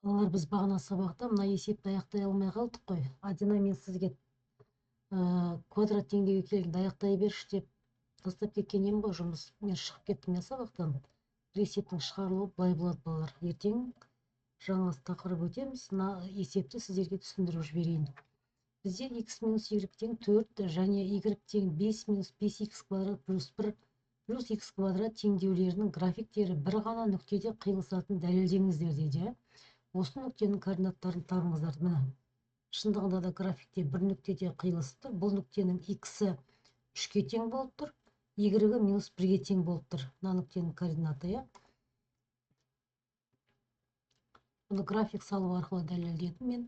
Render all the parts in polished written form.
Алар біз бағана сабақта мына есепті аяқтай алмай қалдық қой. Адина мен сізге квадрат теңдеуге келгенде аяқтай берші деп тастап кеткен едім ғой жұмыс. Мен шығып кеттім я сабақтан. Бір есептің шығарылуы былай болады балалар. Ертең жаңа тақырып өтеміз. Мына есепті сіздерге түсіндіріп жіберейін. Бізде x минус y тең 4 және y тең 5 минус 5x квадрат плюс 1 плюс x квадрат теңдеулерінің графиктері бір ғана нүктеде қиылысатын дәлелдеңіздер дейді. Осы нүктенің координаттарын табыңыздар. Міне, шындығында да графикте бір нүктеде қиылысып тұр. Бұл нүктенің x-і 3-ке тең болып тұр, y-і минус 1-ге тең болып тұр. Мына нүктенің координаты, иә. Бұны график салу арқылы дәлелдедім мен.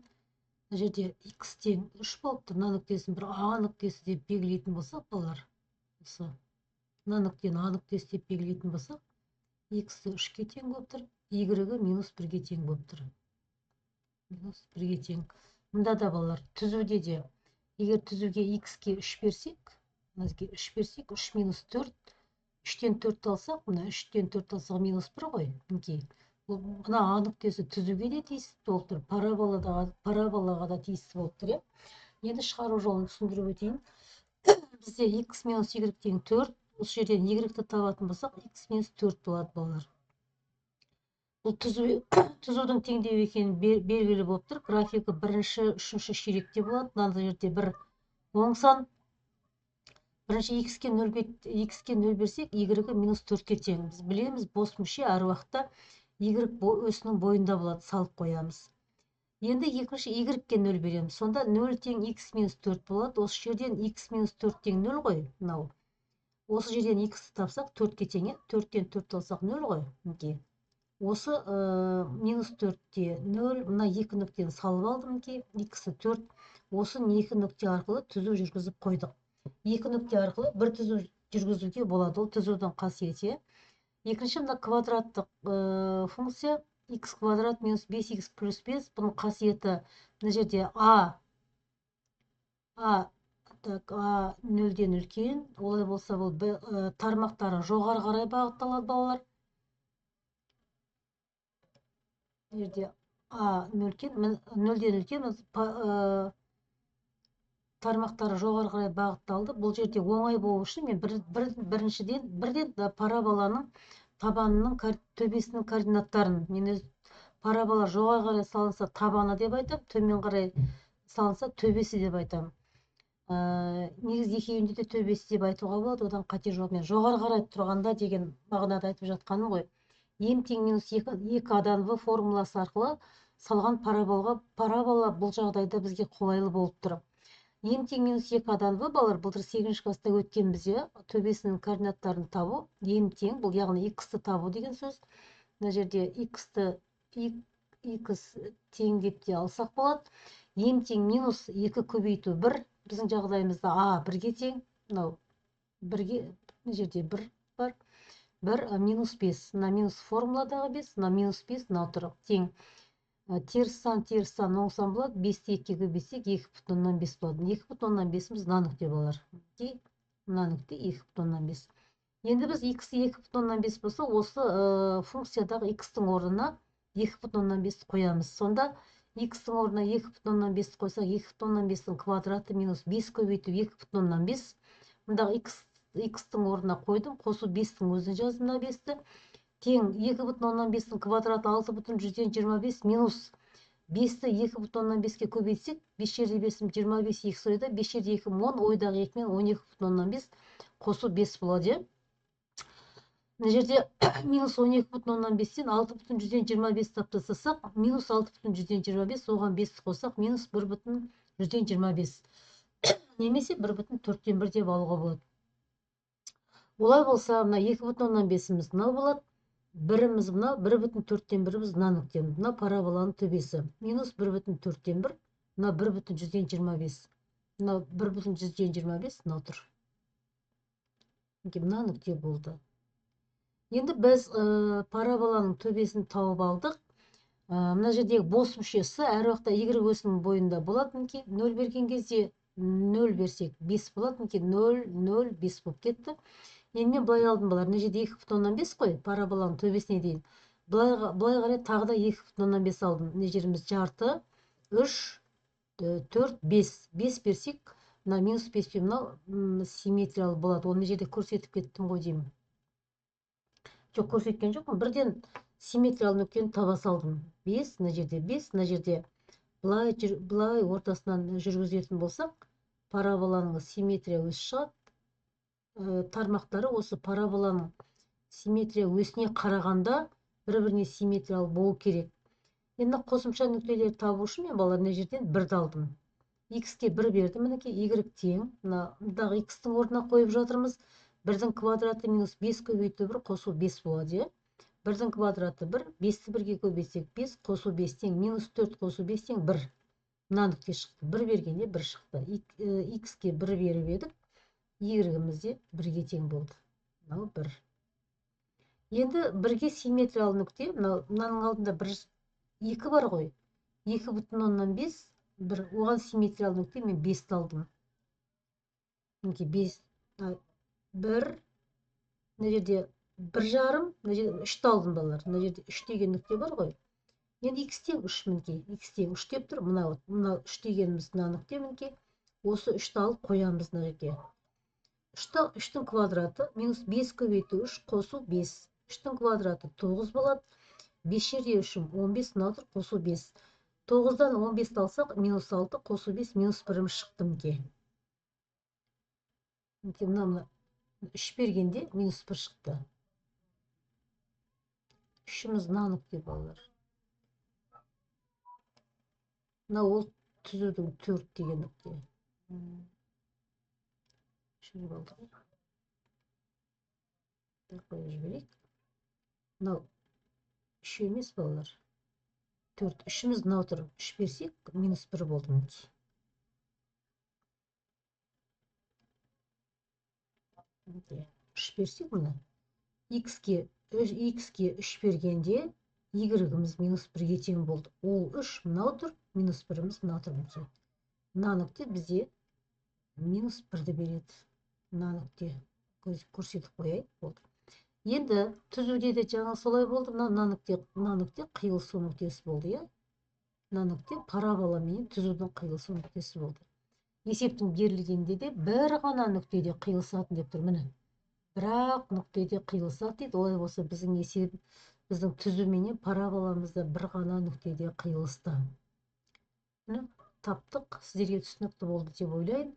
Мына жерде x тең 3 болып тұр. Мына нүктесін бір А нүктесі деп белгілейтін болсақ, балалар, осы мына нүктені А нүктесі деп белгілейтін болсақ, x-і 3-ке тең болып тұр, y-і минус 1-ге тең болып тұр. Минус 1-ге тең. Мұнда да балалар түзуде де, егер түзуге x-ке 3 берсек, 3 минус 4, 3-тен 4 алсақ, мына 3-тен 4 алсақ минус 1 ғой. Мына А нүктесі түзуге де тиісті болып тұр, параболаға да тиісті болып тұр. Енді шығару жолын түсіндіріп өтейін. Бізде x минус y тең 4, осы жерден y-ті табатын болсақ, x минус 4 болады балалар. Бұл түзудің теңдеу екені белгілі болып тұр. Графикі бірінші, үшінші ширекте болады. Мына жерде бір оң сан. Бірінші x-ке 0 берсек, y-і минус 4-ке тең. Біз білеміз, бос мүше әр уақытта y өсінің бойында болады, салып қоямыз. Енді екінші y-ке 0 береміз. Сонда 0 тең x минус 4 болады. Осы жерден x минус 4 тең 0 ғой. Осы жерден x-ті тапсақ 4-ке тең. 4-тен 4 алсақ 0 ғой. Осы минус 4-те 0, мына екі нүктені салып алдым, x-і 4. Осы екі нүкте арқылы түзу жүргізіп қойдық. Екі нүкте арқылы бір түзу жүргізуге болады. Ол түзудің қасиеті. Екінші, мына квадраттық функция x квадрат минус 5x плюс 5. Бұның қасиеті мына жерде a 0-ден үлкен. Олай болса, бұл тармақтары жоғары қарай бағытталады, балалар. Жерде a 0-ден үлкен, тармақтары жоғары қарай бағытталды. Бұл жерде оңай болу үшін мен бірден параболаның табанының төбесінің координаттарын, мен өз парабола жоғары қарай салынса табаны деп айтам, төмен қарай салынса төбесі деп айтам. Негізі екеуінде де төбесі деп айтуға болады, одан қате жоқ. Мен жоғары қарай тұрғанда деген мағынада айтып жатқаным ғой. М тең минус 2адан В формуласы арқылы салған парабола бұл жағдайда бізге қолайлы болып тұр. М тең минус 2адан В, балалар, былтыр 8-ші класста өткен бізде төбесінің координаттарын табу. М тең, бұл яғни x-ті табу деген сөз. Мына жерде x-ті x тең деп те алсақ болады. М тең минус 2 көбейту 1. Біздің жағдайымызда а 1-ге тең. Мынау 1-ге, мына жерде 1 бар. 1 минус 5. Мына минус формуладағы 5, мына минус 5, мына тұр. Тең. Теріс сан оң сан болады. 5-те 2-ге көбейтсек 2,5 болады. 2,5-іміз мына нүкте болар. Мына нүкте 2,5. Енді біз x-і 2,5 болса, осы функциядағы x-тің орнына 2,5 қоямыз. Сонда x-тің орнына 2,5 қойсақ, 2,5-тің квадраты минус 5 көбейту 2,5. Мұндағы x-тің орнына қойдым, қосу 5-тің өзін жаздым, 5-ті. Тең 2,5-тің квадраты 6,125 минус 5-ті 2,5-ке көбейтсек, 5 жерде 5-ім 25, 2 ойда, 5 жерде 2-ім 10, ойдағы 2-мен 12,5, қосу 5 болады. Мына жерде минус 12,5-тен 6,125 таптасақ, минус 6,125, оған 5 қосақ, минус 1,125. Немесе 1,4-тен 1 деп алуға болады. Олай болса, мына 2,5-іміз мынау болады. Біріміз мынау, 1,4-тен 1-іміз мына нүктем. Мына параболаның төбесі. Минус 1,4-тен 1, мына 1,125. Мына 1,125 мынау тұр. Мына нүкте болды. Енді біз параболаның төбесін тауып алдық. Мына жердегі бос мүшесі әр уақытта y өсінің бойында болады. 0 берген кезде 0 берсек 5 болады. 0, 0, 5 болып кетті. Енді мен былай алдым, балар. Мына жерде 2,5 қой, параболаның төбесіне дейін. былай қарай тағы да 2,5 алдым. Мына жеріміз жарты, 3, 4, 5. 5 берсек, мына минус 5 пен мынау симметриялы болады. Оны жерде көрсетіп кеттім ғой деймін. Жоқ, көрсеткен жоқпын. Бірден симметриялы нүктені таба салдым. 5, мына жерде 5, мына жерде былай ортасынан жүргізетін болсақ, параболаның симметрия өсі шығады. Тармақтары осы параболаның симметрия өсіне қарағанда бір-біріне симметриялы болу керек. Енді қосымша нүктелер табу үшін мен балалар мына жерден 1-ді алдым. X-ке 1 бердім, мінекей y тең. Мындағы x-тің орнына қойып жатырмыз. 1-дің квадраты минус 5 көбейту 1 қосу 5 болады, е. 1-дің квадраты 1, 5-ті 1-ге көбейтсек 5 қосу 5 тең, минус 4 қосу 5 тең 1. Мына нүкте шықты. 1 бергенде 1 шықты. X-ке 1 беріп едік, y-іміз де 1-ге тең болды. Мынау 1. Енді 1-ге симметриялы нүкте, мынаның алдында 2 бар ғой. 2,5, 1, оған симметриялы нүкте мен 5-ті алдым. Мінекей 5, 1, мына жерде 1,5, мына жерде 3-ті алдым балалар. Мына жерде 3 деген нүкте бар ғой. Енді x тең 3, мінекей. X тең 3 деп тұр. Мына 3 дегеніміз мына нүкте, мінекей. Осы 3-ті алып қоямыз мына жерге. 3-тің квадраты минус 5 көбейту 3 қосу 5. 3-тің квадраты 9 болады. 5 жерде 3-ім 15, мына тұр қосу 5. 9-дан 15-ті алсақ, минус 6 қосу 5, минус 1-ім шықты мінекей. Мына 3 бергенде минус 1 шықты. 3-іміз мына нүкте балалар. Мына ол түзудің 4 деген нүкте. Шыны болды. Қойып жіберейік. Мынау 3 емес балалар. 4. 3-іміз мынау тұр. 3 берсек, минус 1 болды мінекей. 3 берсек мұны. X-ке 3 бергенде, y-іміз минус 1-ге тең болды. Ол 3 мынау тұр, минус 1-іміз мынау тұр мінекей. Мына нүкте бізде минус 1-ді береді. Мына нүкте көрсетіп қояйық болды. Енді түзуде де жаңа солай болды. Мына нүкте қиылысу нүктесі болды, е. Мына нүкте парабола мен түзудің қиылысу нүктесі болды. Есептің берілгенде де бір ғана нүктеде қиылысатын деп тұр, міне. Бірақ нүктеде қиылысады дейді. Олай болса біздің түзу менен параболамызда бір ғана нүктеде қиылысты. Таптық, сіздерге түсінікті болды деп ойлайын.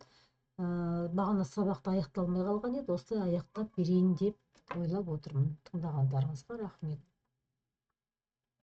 Бағана сабақты аяқталмай қалған еді, осылай аяқтап берейін деп ойлап отырмын. Тыңдағандарыңызға рахмет.